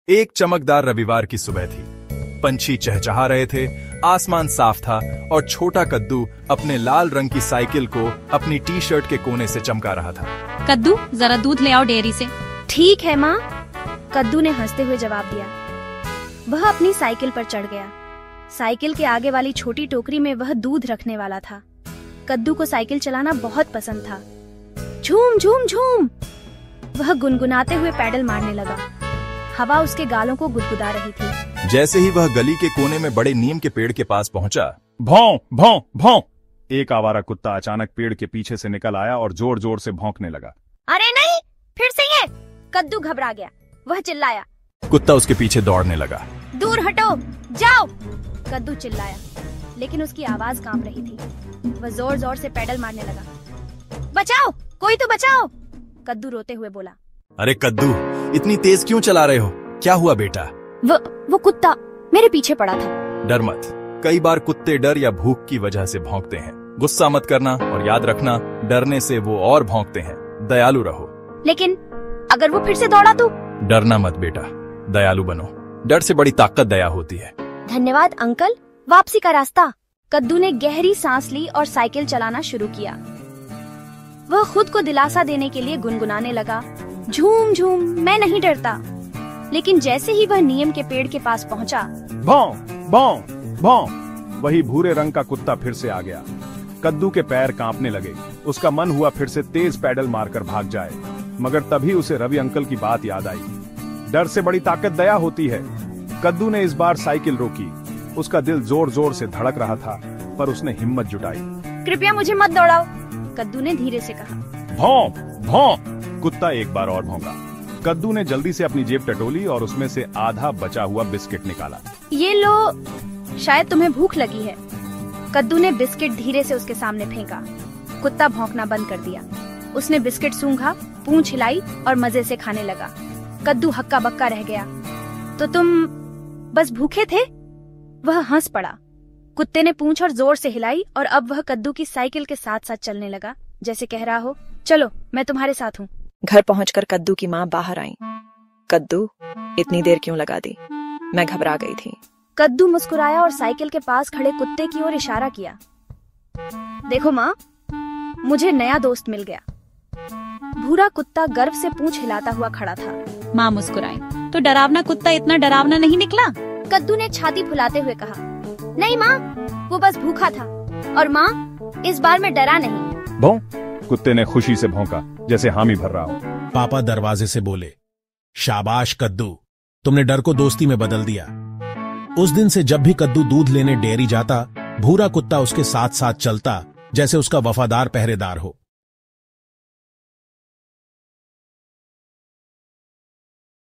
एक चमकदार रविवार की सुबह थी। पंछी चहचहा रहे थे, आसमान साफ था और छोटा कद्दू अपने लाल रंग की साइकिल को अपनी टी शर्ट के कोने से चमका रहा था। कद्दू, जरा दूध ले आओ डेयरी से। ठीक है माँ, कद्दू ने हंसते हुए जवाब दिया। वह अपनी साइकिल पर चढ़ गया। साइकिल के आगे वाली छोटी टोकरी में वह दूध रखने वाला था। कद्दू को साइकिल चलाना बहुत पसंद था। झूम झूम झूम, वह गुनगुनाते हुए पैडल मारने लगा। हवा उसके गालों को गुदगुदा रही थी। जैसे ही वह गली के कोने में बड़े नीम के पेड़ के पास पहुंचा, भौं भौं भौं, एक आवारा कुत्ता अचानक पेड़ के पीछे से निकल आया और जोर जोर से भौंकने लगा। अरे नहीं, फिर से ये! कद्दू घबरा गया। वह चिल्लाया। कुत्ता उसके पीछे दौड़ने लगा। दूर हटो, जाओ! कद्दू चिल्लाया, लेकिन उसकी आवाज कांप रही थी। वह जोर जोर से पैडल मारने लगा। बचाओ, कोई तो बचाओ! कद्दू रोते हुए बोला। अरे कद्दू, इतनी तेज क्यों चला रहे हो? क्या हुआ बेटा? वो कुत्ता मेरे पीछे पड़ा था। डर मत, कई बार कुत्ते डर या भूख की वजह से भौंकते हैं। गुस्सा मत करना और याद रखना, डरने से वो और भौंकते हैं। दयालु रहो। लेकिन अगर वो फिर से दौड़ा तो? डरना मत बेटा, दयालु बनो। डर से बड़ी ताकत दया होती है। धन्यवाद अंकल। वापसी का रास्ता। कद्दू ने गहरी सांस ली और साइकिल चलाना शुरू किया। वह खुद को दिलासा देने के लिए गुनगुनाने लगा, झूम झूम, मैं नहीं डरता। लेकिन जैसे ही वह नीम के पेड़ के पास पहुंचा, भौं भौं भौं, वही भूरे रंग का कुत्ता फिर से आ गया। कद्दू के पैर कांपने लगे। उसका मन हुआ फिर से तेज पैडल मारकर भाग जाए, मगर तभी उसे रवि अंकल की बात याद आई। डर से बड़ी ताकत दया होती है। कद्दू ने इस बार साइकिल रोकी। उसका दिल जोर जोर से धड़क रहा था, पर उसने हिम्मत जुटाई। कृपया मुझे मत दौड़ाओ, कद्दू ने धीरे से कहा। भौं भौं, कुत्ता एक बार और भौंका। कद्दू ने जल्दी से अपनी जेब टटोली और उसमें से आधा बचा हुआ बिस्किट निकाला। ये लो, शायद तुम्हें भूख लगी है। कद्दू ने बिस्किट धीरे से उसके सामने फेंका। कुत्ता भौंकना बंद कर दिया। उसने बिस्किट सूंघा, पूंछ हिलाई और मजे से खाने लगा। कद्दू हक्का बक्का रह गया। तो तुम बस भूखे थे? वह हंस पड़ा। कुत्ते ने पूंछ और जोर से हिलाई और अब वह कद्दू की साइकिल के साथ साथ चलने लगा, जैसे कह रहा हो, चलो मैं तुम्हारे साथ हूँ। घर पहुंचकर कद्दू की माँ बाहर आई। कद्दू, इतनी देर क्यों लगा दी? मैं घबरा गई थी। कद्दू मुस्कुराया और साइकिल के पास खड़े कुत्ते की ओर इशारा किया। देखो माँ, मुझे नया दोस्त मिल गया। भूरा कुत्ता गर्व से पूंछ हिलाता हुआ खड़ा था। माँ मुस्कुराई। तो डरावना कुत्ता इतना डरावना नहीं निकला? कद्दू ने छाती फुलाते हुए कहा। नहीं माँ, वो बस भूखा था। और माँ, इस बार मैं डरा नहीं। भौं, कुत्ते ने खुशी से भौंका, जैसे हामी भर रहा हो। पापा दरवाजे से बोले, शाबाश कद्दू, तुमने डर को दोस्ती में बदल दिया। उस दिन से जब भी कद्दू दूध लेने डेयरी जाता, भूरा कुत्ता उसके साथ साथ चलता, जैसे उसका वफादार पहरेदार हो।